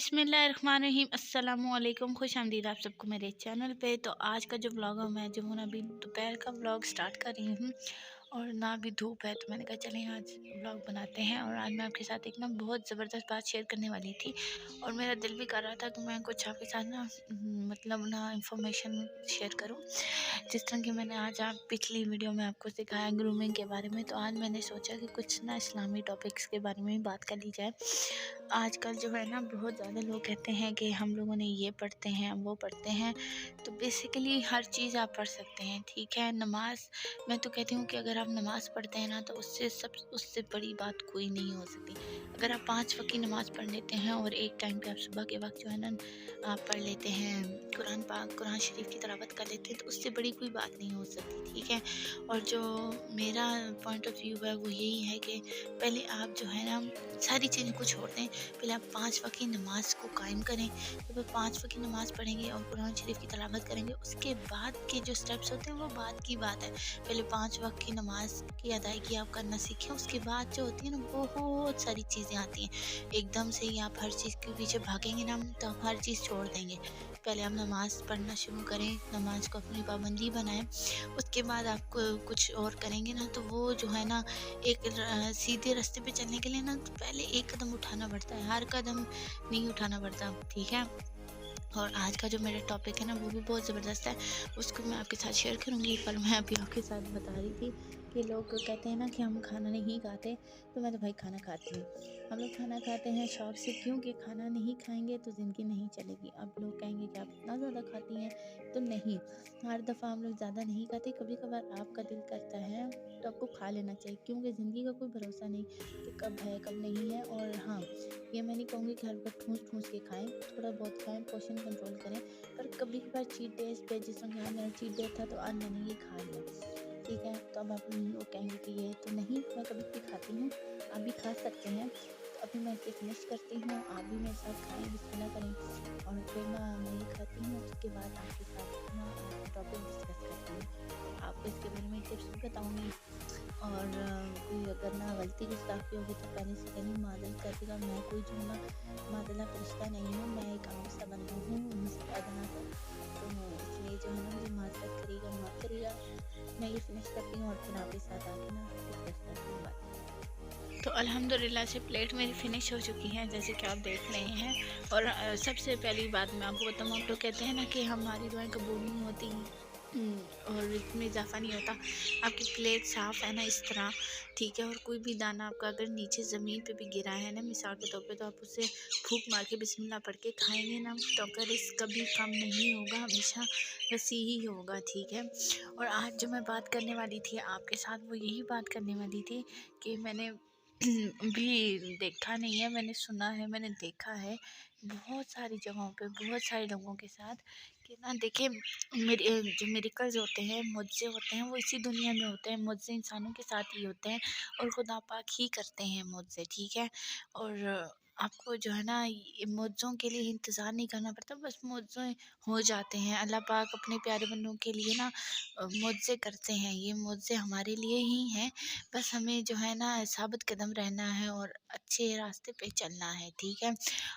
बिस्मिल्लाहिर्रहमानिर्रहीम अस्सलामुअलैकुम। खुश आमदीद आप सबको मेरे चैनल पे। तो आज का जो व्लॉग है मैं जो हूँ ना अभी दोपहर का व्लॉग स्टार्ट कर रही हूँ और ना अभी धूप है, तो मैंने कहा चलें आज व्लॉग बनाते हैं। और आज मैं आपके साथ एक ना बहुत ज़बरदस्त बात शेयर करने वाली थी और मेरा दिल भी कर रहा था कि मैं कुछ आपके साथ ना मतलब ना इंफॉर्मेशन शेयर करूँ। जिस तरह की मैंने आज आप पिछली वीडियो में आपको सिखाया ग्रूमिंग के बारे में, तो आज मैंने सोचा कि कुछ ना इस्लामी टॉपिक्स के बारे में भी बात कर ली जाए। आजकल जो है ना बहुत ज़्यादा लोग कहते हैं कि हम लोगों ने ये पढ़ते हैं, हम वो पढ़ते हैं। तो बेसिकली हर चीज़ आप पढ़ सकते हैं, ठीक है। नमाज़, मैं तो कहती हूँ कि अगर आप नमाज़ पढ़ते हैं ना तो उससे बड़ी बात कोई नहीं हो सकती। अगर आप 5 वक़्त की नमाज़ पढ़ लेते हैं और एक टाइम पे आप सुबह के वक़्त जो है ना आप पढ़ लेते हैं, कुरान शरीफ की तिलावत कर लेते हैं, तो उससे बड़ी कोई बात नहीं हो सकती, ठीक है। और जो मेरा पॉइंट ऑफ व्यू है वो यही है कि पहले आप जो है ना सारी चीज़ों को छोड़ दें। पहले आप 5 वक़्त की नमाज़ को कायम करें। जब आप 5 वक़्त की नमाज़ पढ़ेंगे और कुरान शरीफ की तिलावत करेंगे, उसके बाद के जो स्टेप्स होते हैं वो बाद की बात है। पहले 5 वक़्त की नमाज़ की अदायगी आप करना सीखें, उसके बाद जो होती है ना बहुत सारी चीज़ें आती हैं। एकदम से ही आप हर चीज़ के पीछे भागेंगे ना तो आप हर चीज़ छोड़ देंगे। पहले आप नमाज़ पढ़ना शुरू करें, नमाज़ को अपनी पाबंदी बनाएँ। उसके बाद आप कुछ और करेंगे ना तो वो जो है ना एक सीधे रास्ते पे चलने के लिए ना तो पहले एक कदम उठाना पड़ता है, हर कदम नहीं उठाना पड़ता, ठीक है। और आज का जो मेरा टॉपिक है ना वो भी बहुत ज़बरदस्त है, उसको मैं आपके साथ शेयर करूँगी। पर मैं अभी आपके साथ बता रही थी कि लोग कहते हैं ना कि हम खाना नहीं खाते, तो मैं तो भाई खाना खाती हूँ। हम लोग खाना खाते हैं शौक़ से, क्योंकि खाना नहीं खाएंगे तो ज़िंदगी नहीं चलेगी। अब लोग कहेंगे कि आप इतना ज़्यादा खाती हैं, तो नहीं, हर दफ़ा हम लोग ज़्यादा नहीं खाते। कभी कभार आपका दिल करता है तो आपको खा लेना चाहिए, क्योंकि ज़िंदगी का कोई भरोसा नहीं कि कब है कब नहीं है। और हाँ, ये मैं नहीं कहूँगी कि हर वक्त ठूँस के खाएं, थोड़ा बहुत खाएं, पोर्शन कंट्रोल करें। पर कभी कभार चीट डेज पे, जिस तरह आज मेरा चीट डे था तो आज मैंने ये खा लिया, ठीक है। तो अब आप लोग कहेंगे कि ये तो नहीं, मैं कभी भी खाती हूँ, आप भी खा सकते हैं। तो अभी मैं इसे फिनिश करती हूँ, आप भी मेरे साथ खाएं, बिस्मिल्लाह करें और फिर ना मैं ये खाती हूँ। उसके बाद आपके साथ ना टॉपिक डिस्कस करती हूँ, आपको इसके बारे में टिप्स भी बताऊँगी। और कोई अगर ना गलती गुस्ताखी होगी तो पहले से कहीं मादल करेगा। मैं कोई जो ना मादला फरिश्ता नहीं हूँ, मैं एक आम सा बंदा हूँ, मुझसे पैदा ना कर, तो इसलिए जो है ना मुझे माफ़ करिएगा, माफ़ करिएगा। मैं ये फिनिश करती हूँ और फिर आपके साथ आके ना डिस्कस करती हूँ बात। तो अल्हम्दुलिल्लाह से प्लेट मेरी फ़िनिश हो चुकी है, जैसे कि आप देख रहे हैं। और सबसे पहली बात मैं आपको बताऊँ, आप लोग कहते हैं ना कि हमारी दुआएं कबूल नहीं होती और रिज़्क़ में इज़ाफ़ा नहीं होता। आपकी प्लेट साफ़ है ना इस तरह, ठीक है। और कोई भी दाना आपका अगर नीचे ज़मीन पे भी गिरा है ना मिसाल के तौर पे, तो आप उसे फूँक मार के बिस्मिल्लाह पढ़ के खाएँगे ना तो आपका रिज़्क़ कभी कम नहीं होगा, हमेशा वसी ही होगा, ठीक है। और आज जो मैं बात करने वाली थी आपके साथ, वो यही बात करने वाली थी कि मैंने भी देखा नहीं है, मैंने सुना है, मैंने देखा है बहुत सारी जगहों पे, बहुत सारे लोगों के साथ कि ना देखिए, जो मिरेकल्स होते हैं, मुझसे होते हैं, वो इसी दुनिया में होते हैं, मुझसे इंसानों के साथ ही होते हैं और खुदा पाक ही करते हैं मुझसे, ठीक है। और आपको जो है ना ये मुझों के लिए इंतज़ार नहीं करना पड़ता, बस मुझे हो जाते हैं। अल्लाह पाक अपने प्यारे बंदों के लिए ना मुझसे करते हैं, ये मुझसे हमारे लिए ही हैं। बस हमें जो है ना साबित कदम रहना है और अच्छे रास्ते पे चलना है, ठीक है।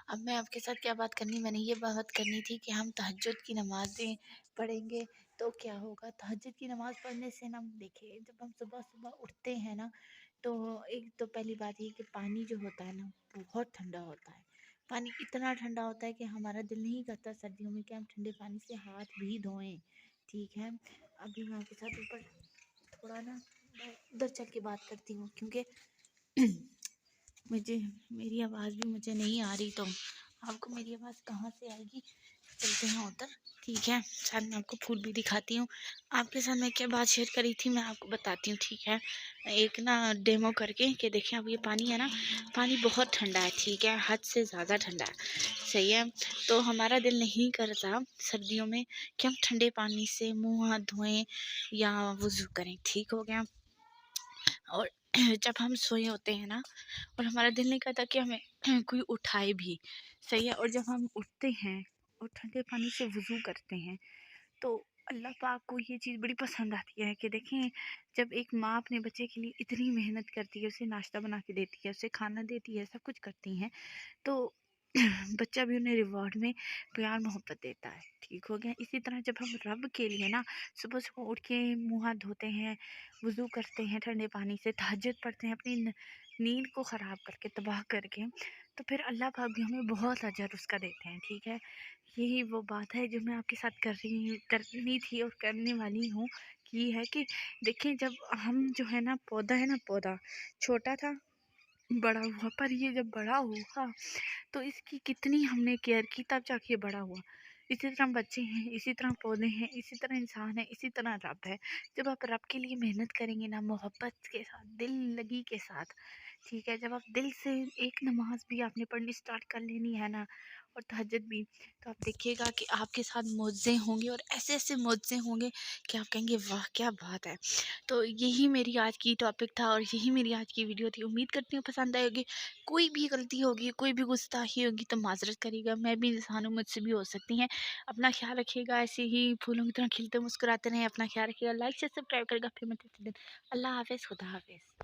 अब मैं आपके साथ क्या बात करनी, मैंने ये बात करनी थी कि हम तहज्जुद की नमाज़ें पढ़ेंगे तो क्या होगा। तहज्जुद की नमाज़ पढ़ने से ना देखिए, जब हम सुबह-सुबह उठते हैं ना तो एक तो पहली बात ये कि पानी जो होता है ना बहुत ठंडा होता है। पानी इतना ठंडा होता है कि हमारा दिल नहीं करता सर्दियों में कि हम ठंडे पानी से हाथ भी धोएँ, ठीक है। अभी मैं आपके साथ ऊपर थोड़ा ना मैं उधर चल के बात करती हूँ, क्योंकि मुझे मेरी आवाज़ भी मुझे नहीं आ रही, तो आपको मेरी आवाज़ कहाँ से आएगी। चलते हैं उधर, ठीक है। साथ में आपको फूल भी दिखाती हूँ। आपके साथ मैं क्या बात शेयर करी थी मैं आपको बताती हूँ, ठीक है। एक ना डेमो करके कि देखिए, अब ये पानी है ना, पानी बहुत ठंडा है, ठीक है, हद से ज़्यादा ठंडा है, सही है। तो हमारा दिल नहीं करता सर्दियों में कि हम ठंडे पानी से मुँह हाथ धोएँ या वज़ू करें, ठीक हो गया। और जब हम सोए होते हैं ना और हमारा दिल नहीं करता कि हमें कोई उठाए भी, सही है। और जब हम उठते हैं और ठंडे पानी से वज़ू करते हैं तो अल्लाह पाक को ये चीज़ बड़ी पसंद आती है कि देखें, जब एक माँ अपने बच्चे के लिए इतनी मेहनत करती है, उसे नाश्ता बना के देती है, उसे खाना देती है, सब कुछ करती हैं, तो बच्चा भी उन्हें रिवॉर्ड में प्यार मोहब्बत देता है। ठीक हो गया। इसी तरह जब हम रब के लिए ना सुबह सुबह उठ के मुंह हाथ धोते हैं, वज़ू करते हैं ठंडे पानी से, तहज्जुद पढ़ते हैं अपनी नींद को ख़राब करके, तबाह करके, तो फिर अल्लाह पाक भी हमें बहुत अजर उसका देते हैं। ठीक है, यही वो बात है जो मैं आपके साथ करनी थी और करने वाली हूँ। कि है कि देखिए, जब हम जो है ना, पौधा है ना, पौधा छोटा था, बड़ा हुआ, पर ये जब बड़ा हुआ तो इसकी कितनी हमने केयर की, तब जाके ये बड़ा हुआ। इसी तरह बच्चे हैं, इसी तरह पौधे हैं, इसी तरह इंसान है, इसी तरह रब है। जब आप रब के लिए मेहनत करेंगे ना, मोहब्बत के साथ, दिल लगी के साथ, ठीक है, जब आप दिल से एक नमाज भी आपने पढ़नी स्टार्ट कर लेनी है ना, और तहज्जुद भी, तो आप देखिएगा कि आपके साथ मुआवज़े होंगे, और ऐसे ऐसे मुआवज़े होंगे कि आप कहेंगे वाह क्या बात है। तो यही मेरी आज की टॉपिक था, और यही मेरी आज की वीडियो थी। उम्मीद करती हूँ पसंद आएगी। कोई भी गलती होगी, कोई भी गुस्ताखी होगी तो माज़रत करिएगा, मैं भी इंसान हूँ, मुझसे भी हो सकती हैं। अपना ख्याल रखिएगा, ऐसे ही फूलों की तरह खिलते मुस्कुराते रहें। अपना ख्याल रखिएगा, लाइक से सब्सक्राइब करिएगा। फिर मिलते हैं। अल्लाह हाफ़िज़, खुदा हाफ़िज़।